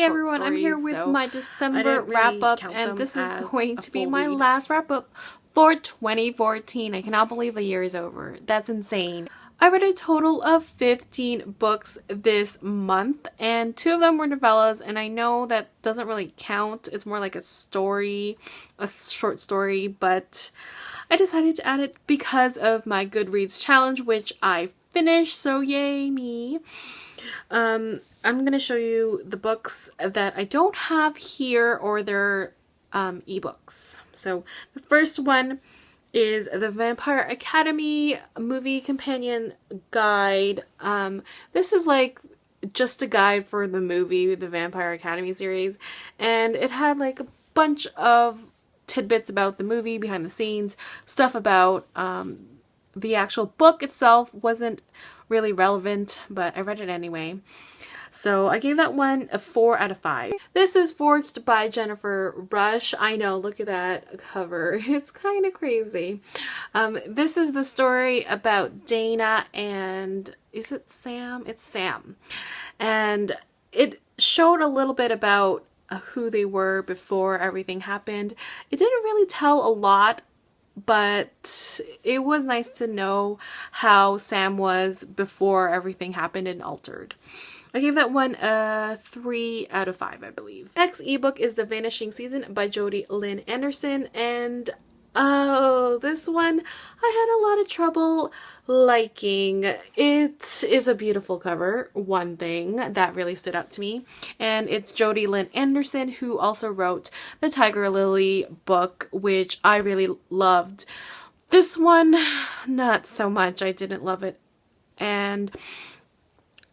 short everyone, stories. I'm here with so my December wrap-up, and this is going to be my last wrap-up for 2014. I cannot believe the year is over. That's insane. I read a total of 15 books this month, and 2 of them were novellas, and I know that doesn't really count. It's more like a story, a short story, but I decided to add it because of my Goodreads challenge, which I finished, so yay me. I'm going to show you the books that I don't have here, or they're ebooks. So the first one is the Vampire Academy movie companion guide. This is like just a guide for the movie, the Vampire Academy series, and it had like a bunch of tidbits about the movie, behind the scenes, stuff about the actual book itself wasn't really relevant, but I read it anyway. So I gave that one a 4 out of 5. This is Forged by Jennifer Rush. I know, look at that cover. It's kind of crazy. This is the story about Dana and, is it Sam? It's Sam. And it showed a little bit about who they were before everything happened. It didn't really tell a lot, but it was nice to know how Sam was before everything happened and altered. I gave that one a 3 out of 5, I believe. Next ebook is The Vanishing Season by Jodi Lynn Anderson, and oh, this one I had a lot of trouble liking. It is a beautiful cover, one thing that really stood out to me, and it's Jodi Lynn Anderson, who also wrote the Tiger Lily book, which I really loved. This one, not so much. I didn't love it, and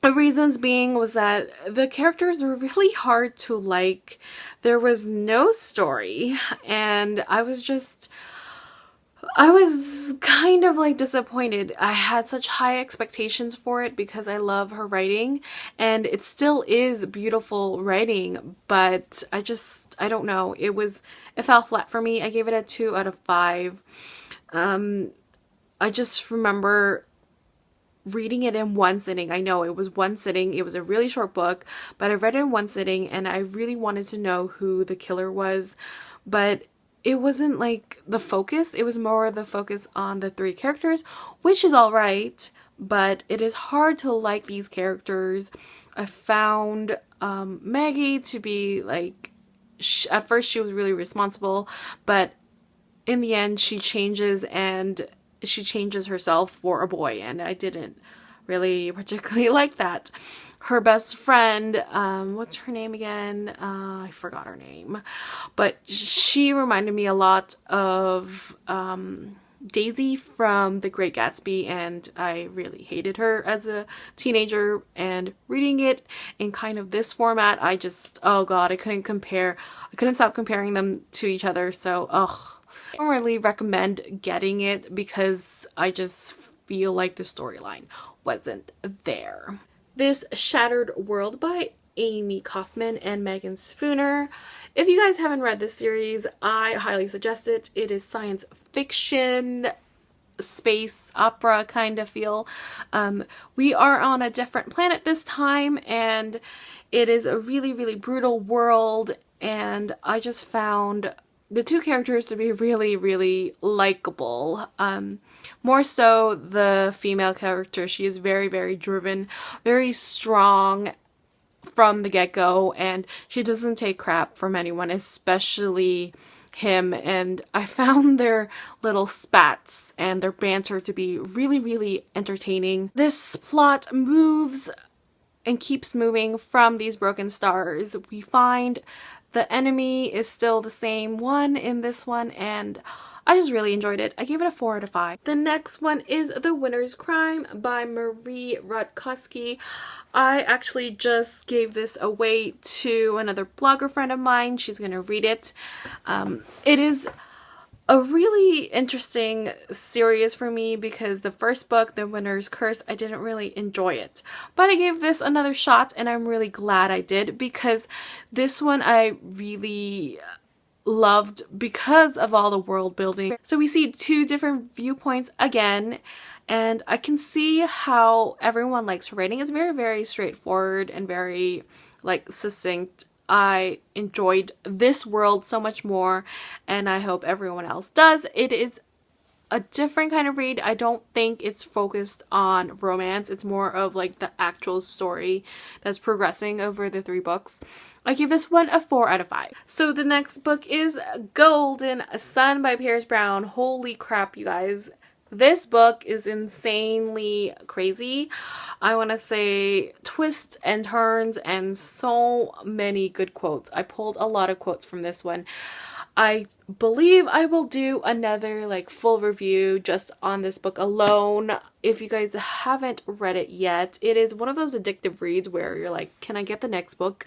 the reasons being was that the characters were really hard to like. There was no story, and I was kind of like disappointed. I had such high expectations for it because I love her writing, and it still is beautiful writing, but I don't know. It fell flat for me. I gave it a 2 out of 5. I just remember reading it in one sitting. I know it was one sitting. It was a really short book, but I read it in one sitting, and I really wanted to know who the killer was, but it wasn't like the focus. It was more the focus on the 3 characters, which is all right, but it is hard to like these characters. I found Maggie to be like, at first she was really responsible, but in the end she changes, and she changes herself for a boy, and I didn't really particularly like that. Her best friend, what's her name again? I forgot her name, but she reminded me a lot of Daisy from The Great Gatsby, and I really hated her as a teenager, and reading it in kind of this format, oh god, I couldn't stop comparing them to each other, so ugh. I don't really recommend getting it because I just feel like the storyline wasn't there. This Shattered World by Amie Kaufman and Meaghan Spooner. If you guys haven't read this series, I highly suggest it. It is science fiction, space opera kind of feel. We are on a different planet this time, and it is a really, really brutal world, and I just found the 2 characters to be really, really likable. More so the female character. She is very, very driven, very strong from the get-go, and she doesn't take crap from anyone, especially him. And I found their little spats and their banter to be really, really entertaining. This plot moves and keeps moving from these broken stars. We find the enemy is still the same one in this one, and I just really enjoyed it. I gave it a 4 out of 5. The next one is The Winter's Crime by Marie Rutkoski. I actually just gave this away to another blogger friend of mine. She's going to read it. It is a really interesting series for me because the first book, The Winter's Curse, I didn't really enjoy it. But I gave this another shot, and I'm really glad I did, because this one I really loved because of all the world building. So we see 2 different viewpoints again, and I can see how everyone likes her writing. It's very, very straightforward and very like succinct. I enjoyed this world so much more, and I hope everyone else does. It is a different kind of read. I don't think it's focused on romance. It's more of like the actual story that's progressing over the 3 books. I give this one a 4 out of 5. So the next book is Golden Sun by Paris Brown. Holy crap, you guys. This book is insanely crazy. I want to say twists and turns and so many good quotes. I pulled a lot of quotes from this one. I believe I will do another like full review just on this book alone. If you guys haven't read it yet, it is one of those addictive reads where you're like, can I get the next book?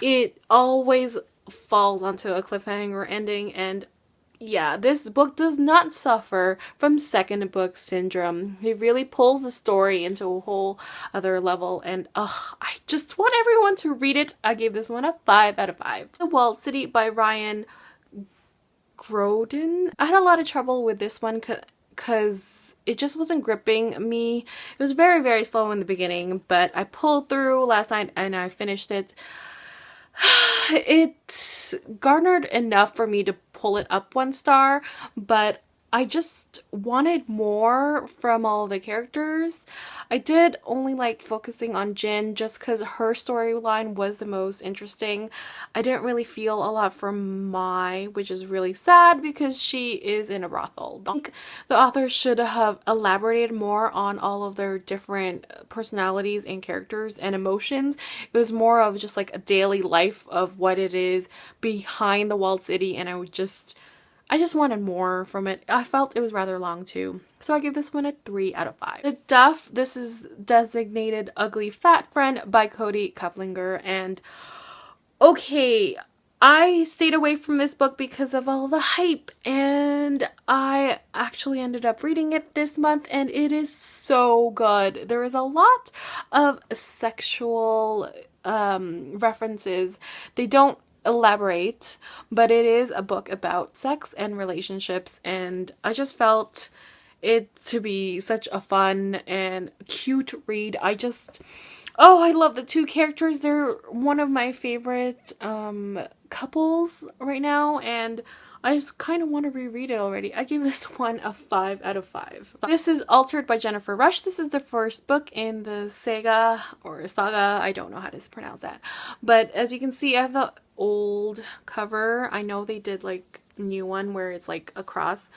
It always falls onto a cliffhanger ending, and yeah, this book does not suffer from second book syndrome. It really pulls the story into a whole other level, and I just want everyone to read it. I gave this one a 5 out of 5. The Walled City by Ryan Graudin. I had a lot of trouble with this one because it just wasn't gripping me. It was very, very slow in the beginning, but I pulled through last night and I finished it. It garnered enough for me to pull it up 1 star, but I just wanted more from all the characters. I did only like focusing on Jin just because her storyline was the most interesting. I didn't really feel a lot from Mai, which is really sad because she is in a brothel. I think the author should have elaborated more on all of their different personalities and characters and emotions. It was more of just like a daily life of what it is behind the walled city, and I just wanted more from it. I felt it was rather long too. So I give this one a 3 out of 5. The DUFF, this is Designated Ugly Fat Friend by Kody Keplinger. And okay, I stayed away from this book because of all the hype, and I actually ended up reading it this month, and it is so good. There is a lot of sexual references. They don't elaborate, but it is a book about sex and relationships, and I just felt it to be such a fun and cute read. I love the 2 characters. They're one of my favorite couples right now, and I just kind of want to reread it already. I give this one a 5 out of 5. This is Altered by Jennifer Rush. This is the first book in the saga, I don't know how to pronounce that. But as you can see, I have the old cover. I know they did like a new one where it's like a cross.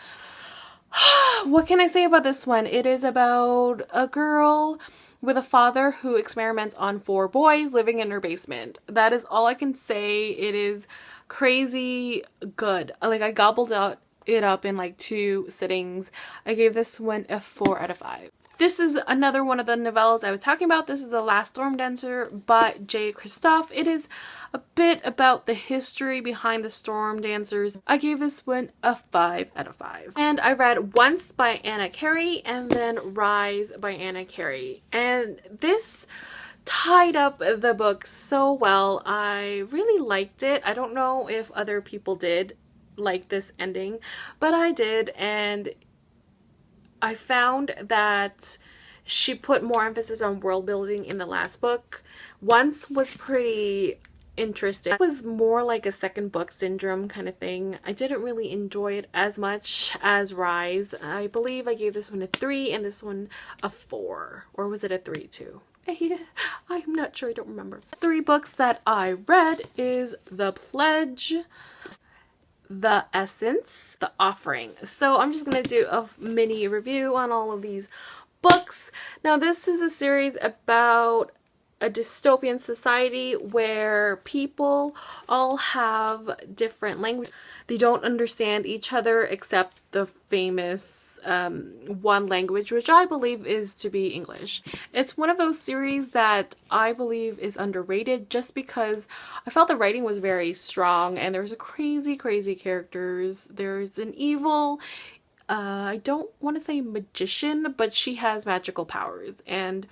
What can I say about this one? It is about a girl with a father who experiments on 4 boys living in her basement. That is all I can say. It is crazy good. Like, I gobbled it up in like 2 sittings. I gave this one a 4 out of 5. This is another one of the novellas I was talking about. This is The Last Stormdancer by J. Kristoff. It is a bit about the history behind the Stormdancers. I gave this one a 5 out of 5. And I read Once by Anna Carey and then Rise by Anna Carey. And this tied up the book so well. I really liked it. I don't know if other people did like this ending, but I did, and I found that she put more emphasis on world building in the last book. Once was pretty interesting. It was more like a second book syndrome kind of thing. I didn't really enjoy it as much as Rise. I believe I gave this one a 3 and this one a 4. Or was it a 3 too? I'm not sure. I don't remember. 3 books that I read is The Pledge, The Essence, The Offering. So I'm just going to do a mini review on all of these books. Now, this is a series about a dystopian society where people all have different language. They don't understand each other except the famous one language, which I believe is to be English. It's one of those series that I believe is underrated just because I felt the writing was very strong and there's a crazy characters. There's an evil, I don't want to say magician, but she has magical powers, and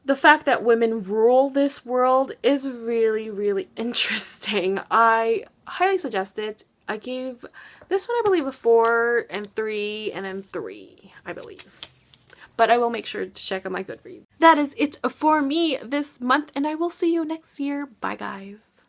the fact that women rule this world is really interesting. I highly suggest it. I gave this one, I believe, a 4 and 3 and then 3, I believe. But I will make sure to check out my Goodreads. That is it for me this month, and I will see you next year. Bye, guys.